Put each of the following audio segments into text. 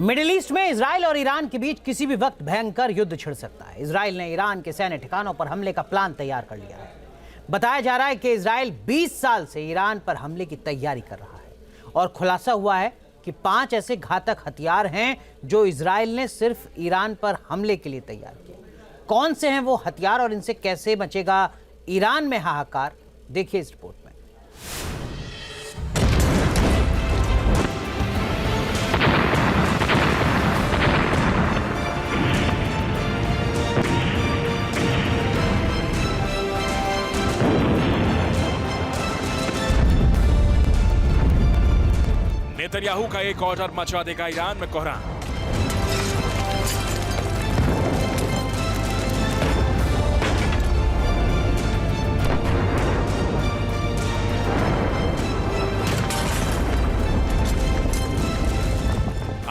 Middle east में Israel और Iran के बीच किसी भी वक्त भयंकर युद्ध छिड़ सकता है। इजराइल ने ईरान के सैन्य ठिकानों पर हमले का प्लान तैयार कर लिया है। बताया जा रहा है कि इजराइल 20 साल से ईरान पर हमले की तैयारी कर रहा है और खुलासा हुआ है कि 5 ऐसे घातक हथियार हैं जो इजराइल ने सिर्फ ईरान पर हमले के लिए तैयार किए। कौन से हैं वो हथियार और इनसे कैसे मचेगा ईरान में हाहाकार, देखिए इस रिपोर्ट में। नेतन्याहू का एक ऑर्डर मचा देगा ईरान में कोहराम।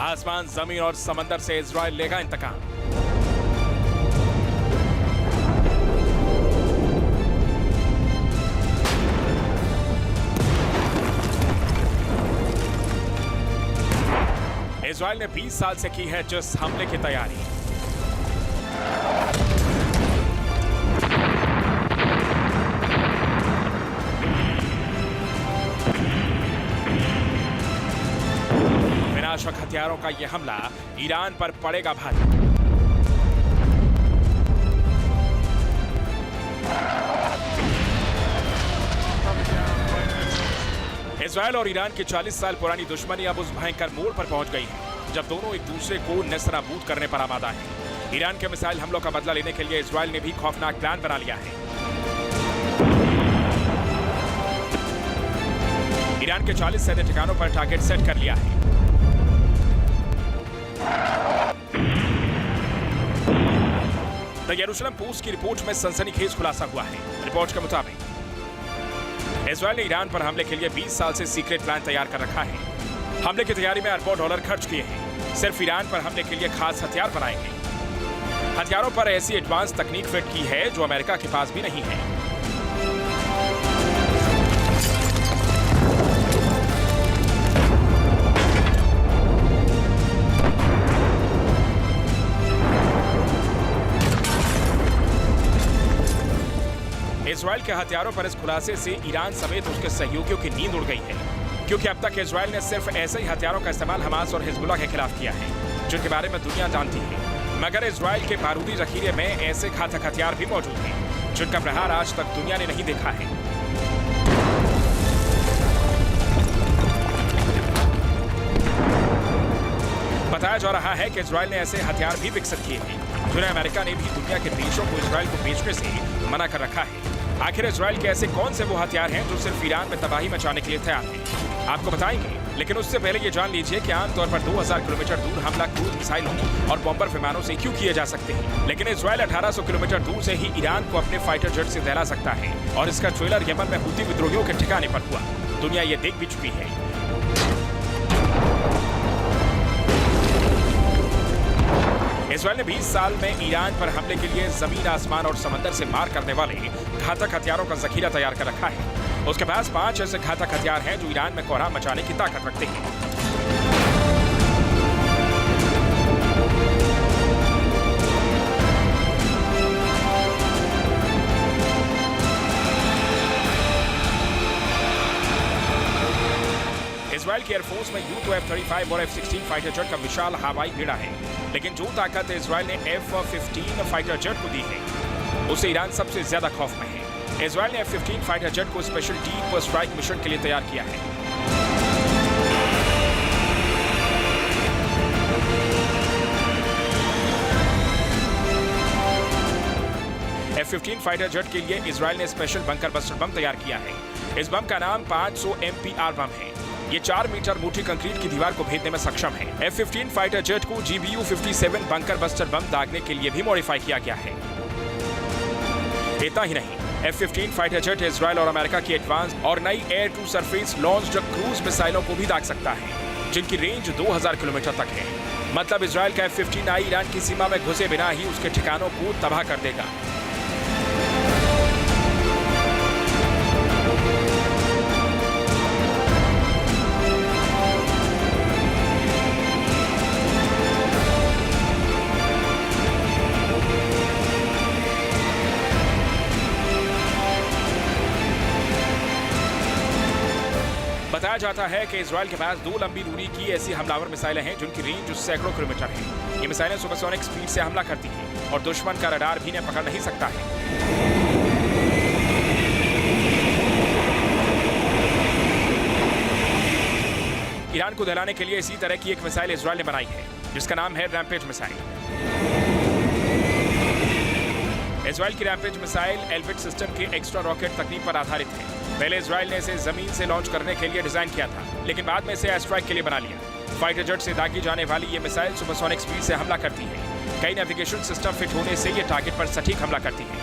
आसमान, जमीन और समंदर से इजराइल लेगा इंतकाम। इजराइल ने 20 साल से की है जिस हमले की तैयारी। विनाशक हथियारों का यह हमला ईरान पर पड़ेगा भारी। इजराइल और ईरान की 40 साल पुरानी दुश्मनी अब उस भयंकर मोड़ पर पहुंच गई है जब दोनों एक दूसरे को नेस्तनाबूद करने पर आमादा है। ईरान के मिसाइल हमलों का बदला लेने के लिए इजराइल ने भी खौफनाक प्लान बना लिया है। ईरान के 40 सैन्य ठिकानों पर टारगेट सेट कर लिया है। द यरूशलेम पोस्ट की रिपोर्ट में सनसनीखेज खुलासा हुआ है। रिपोर्ट के मुताबिक इजराइल ने ईरान पर हमले के लिए 20 साल से सीक्रेट प्लान तैयार कर रखा है। हमले की तैयारी में अरबों डॉलर खर्च किए हैं। सिर्फ ईरान पर हमले के लिए खास हथियार बनाए हैं। हथियारों पर ऐसी एडवांस तकनीक फिट की है जो अमेरिका के पास भी नहीं है। इजराइल के हथियारों पर इस खुलासे से ईरान समेत उसके सहयोगियों की नींद उड़ गई है, क्योंकि अब तक इजराइल ने सिर्फ ऐसे ही हथियारों का इस्तेमाल हमास और हिजबुल्लाह के खिलाफ किया है, जिनके बारे में दुनिया जानती है। मगर इजराइल के बारूदी जखीरे में ऐसे घातक हथियार भी मौजूद हैं, जिनका प्रहार आज तक दुनिया ने नहीं देखा है। बताया जा रहा है कि इजराइल ने ऐसे हथियार भी विकसित किए हैं, जिन्हें अमेरिका ने भी दुनिया के देशों को इजराइल को बेचने से मना कर रखा है। आखिर इजराइल के ऐसे कौन से वो हथियार हैं जो सिर्फ ईरान में तबाही मचाने के लिए तैयार हैं, आपको बताएंगे। लेकिन उससे पहले ये जान लीजिए कि आमतौर पर 2000 किलोमीटर दूर हमला क्रूज मिसाइलों और बॉम्बर विमानों से क्यों किए जा सकते हैं, लेकिन इजराइल 1800 किलोमीटर दूर से ही ईरान को अपने फाइटर जेट से दहला सकता है। और इसका ट्रेलर यमन में हूती विद्रोहियों के ठिकाने पर हुआ। दुनिया ये देख भी चुकी है। इजराइल ने 20 साल में ईरान पर हमले के लिए जमीन, आसमान और समंदर से मार करने वाले घातक हथियारों का जखीरा तैयार कर रखा है। उसके पास 5 ऐसे घातक हथियार हैं जो ईरान में कोहराम मचाने की ताकत रखते हैं। इजराइल की एयरफोर्स में U-2 F-35 और F-16 फाइटर जेट का विशाल हवाई बेड़ा है, लेकिन जो ताकत इजराइल ने F-15 फाइटर जेट को दी है, उससे ईरान सबसे ज्यादा खौफ में है। इजराइल ने F-15 फाइटर जेट को स्पेशल डीप स्ट्राइक मिशन के लिए तैयार किया है। F-15 फाइटर जेट के लिए इजराइल ने स्पेशल बंकर बस्टर बम तैयार किया है। इस बम का नाम 500 MPR बम है। ये 4 मीटर मोटी कंक्रीट की दीवार को भेदने में सक्षम है। F-15 फाइटर जेट को GBU-57 बंकर बस्टर बम दागने के लिए भी मॉडिफाई किया गया है। इतना ही नहीं, F-15 फाइटर जेट इजराइल और अमेरिका की एडवांस और नई air to surface launched cruise मिसाइलों को भी दाग सकता है, जिनकी रेंज 2000 किलोमीटर तक है। मतलब इजराइल का F-15I ईरान की सीमा में घुसे बिना ही उसके ठिकानों को तबाह कर देगा। जाता है कि इजराइल के पास 2 लंबी दूरी की ऐसी हमलावर मिसाइलें हैं जिनकी रेंज सैकड़ों किलोमीटर है। ये मिसाइलें सुपरसोनिक स्पीड से हमला करती हैं और दुश्मन का रडार भी इन्हें पकड़ नहीं सकता है। ईरान को दहलाने के लिए इसी तरह की एक मिसाइल इजराइल ने बनाई है जिसका नाम है रैम्पेज मिसाइल। इजराइल की रैम्पेज मिसाइल एल्बिट सिस्टम के एक्स्ट्रा रॉकेट तकनीक पर आधारित है। पहले इजराइल ने इसे जमीन से लॉन्च करने के लिए डिजाइन किया था, लेकिन बाद में इसे एयर स्ट्राइक के लिए बना लिया। फाइटर जेट से दागी जाने वाली ये मिसाइल सुपरसोनिक स्पीड से हमला करती है। कई नेविगेशन सिस्टम फिट होने से ये टारगेट पर सटीक हमला करती है।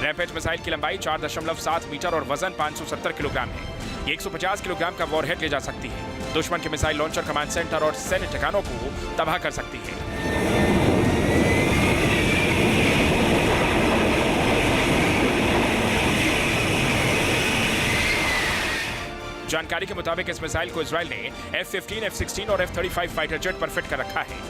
रैम्पेज मिसाइल की लंबाई 4.7 मीटर और वजन 570 किलोग्राम है। ये 150 किलोग्राम का वॉरहेड ले जा सकती है। दुश्मन के मिसाइल लॉन्चर, कमांड सेंटर और सैन्य ठिकानों को तबाह कर सकती है। जानकारी के मुताबिक इस मिसाइल को इजराइल ने F-15, F-16 और F-35 फाइटर जेट पर फिट कर रखा है।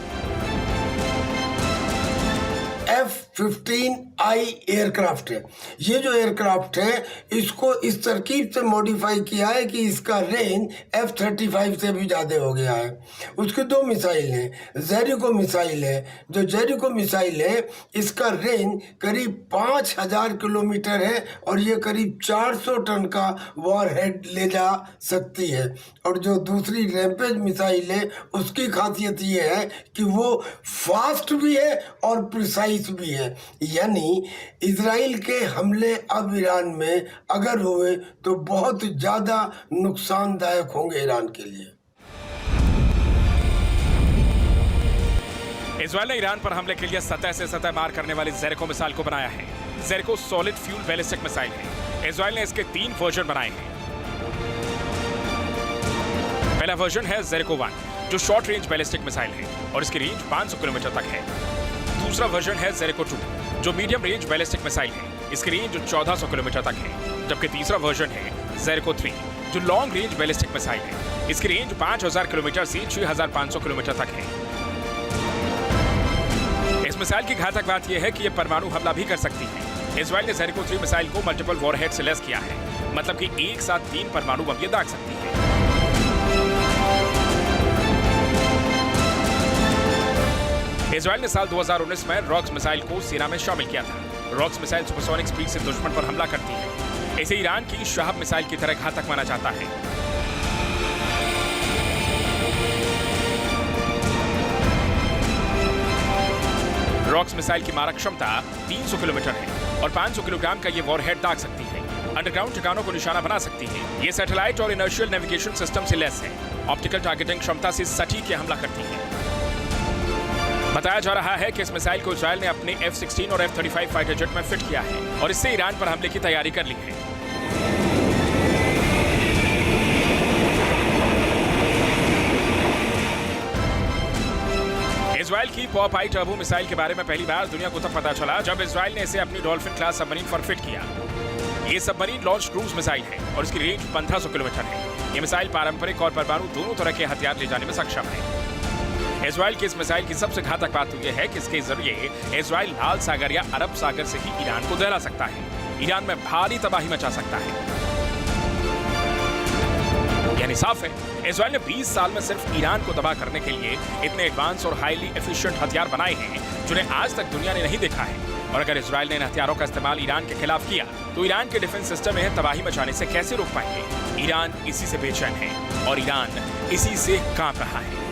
F-15I एयरक्राफ्ट है। ये जो एयरक्राफ्ट है इसको इस तरकीब से मॉडिफाई किया है कि इसका रेंज F-35 से भी ज़्यादा हो गया है। उसके 2 मिसाइल हैं। जेरिको मिसाइल है। जो जेरिको मिसाइल है इसका रेंज करीब 5000 किलोमीटर है और ये करीब 400 टन का वॉरहेड ले जा सकती है। और जो दूसरी रैम्पेज मिसाइल है उसकी खासियत ये है कि वो फास्ट भी है और प्रिसाइज भी है। यानी इजराइल के हमले अब ईरान में अगर हुए तो बहुत ज्यादा नुकसानदायक होंगे ईरान के लिए। इजराइल ने ईरान पर हमले के लिए सतह से सतह मार करने वाली जेरिको मिसाइल को बनाया है। Jericho solid fuel ballistic missile है। इजराइल ने इसके 3 वर्जन बनाए हैं। पहला वर्जन है जेरिको 1 जो शॉर्ट रेंज बैलिस्टिक मिसाइल है और इसकी रेंज 500 किलोमीटर तक है। दूसरा वर्जन है जेरिको 2 जो मीडियम रेंज बैलिस्टिक मिसाइल है। इसकी रेंज 1400 किलोमीटर तक है। जबकि तीसरा वर्जन है जेरिको 3 जो लॉन्ग रेंज बैलिस्टिक मिसाइल है। इसकी रेंज 5000 किलोमीटर से 6500 किलोमीटर तक है। इस मिसाइल की घातक बात यह है कि यह परमाणु हमला भी कर सकती है। इजराइल ने जेरिको 3 मिसाइल को मल्टीपल वॉरहेड से लैस किया है, मतलब कि एक साथ 3 परमाणु बम ये दाग सकती है। इजराइल ने साल 2019 में रॉक्स मिसाइल को सेना में शामिल किया था। रॉक्स मिसाइल सुपरसोनिक स्पीड से दुश्मन पर हमला करती है। इसे ईरान की शहाब मिसाइल की तरह घातक माना जाता है। रॉक्स मिसाइल की मारक क्षमता 300 किलोमीटर है और 500 किलोग्राम का ये वॉरहेड दाग सकती है। अंडरग्राउंड ठिकानों को निशाना बना सकती है। ये सैटेलाइट और इनर्शियल नेविगेशन सिस्टम से लैस है। ऑप्टिकल टारगेटिंग क्षमता से सटीक हमला करती है। बताया जा रहा है कि इस मिसाइल को इजराइल ने अपने F-16 और F-35 फाइटर जेट में फिट किया है और इससे ईरान पर हमले की तैयारी कर ली है। इजराइल की पॉप-आई टर्बो मिसाइल के बारे में पहली बार दुनिया को तब पता चला जब इजराइल ने इसे अपनी डॉल्फिन क्लास सबमरीन पर फिट किया। ये सबमरीन लॉन्च क्रूज मिसाइल है और इसकी रेंज 1500 किलोमीटर है। ये मिसाइल पारंपरिक और परमाणु दोनों तरह के हथियार ले जाने में सक्षम है। इजराइल की इस मिसाइल की सबसे घातक बात तो यह है कि इसके जरिए इजराइल लाल सागर या अरब सागर से ही ईरान को दहला सकता है। ईरान में भारी तबाही मचा सकता है। यानी साफ है, इजराइल ने 20 साल में सिर्फ ईरान को तबाह करने के लिए इतने एडवांस और हाईली एफिशिएंट हथियार बनाए हैं जिन्हें आज तक दुनिया ने नहीं देखा है। और अगर इजराइल ने इन हथियारों का इस्तेमाल ईरान के खिलाफ किया तो ईरान के डिफेंस सिस्टम में तबाही मचाने से कैसे रोक पाएंगे? ईरान इसी से बेचैन है और ईरान इसी से कांप रहा है।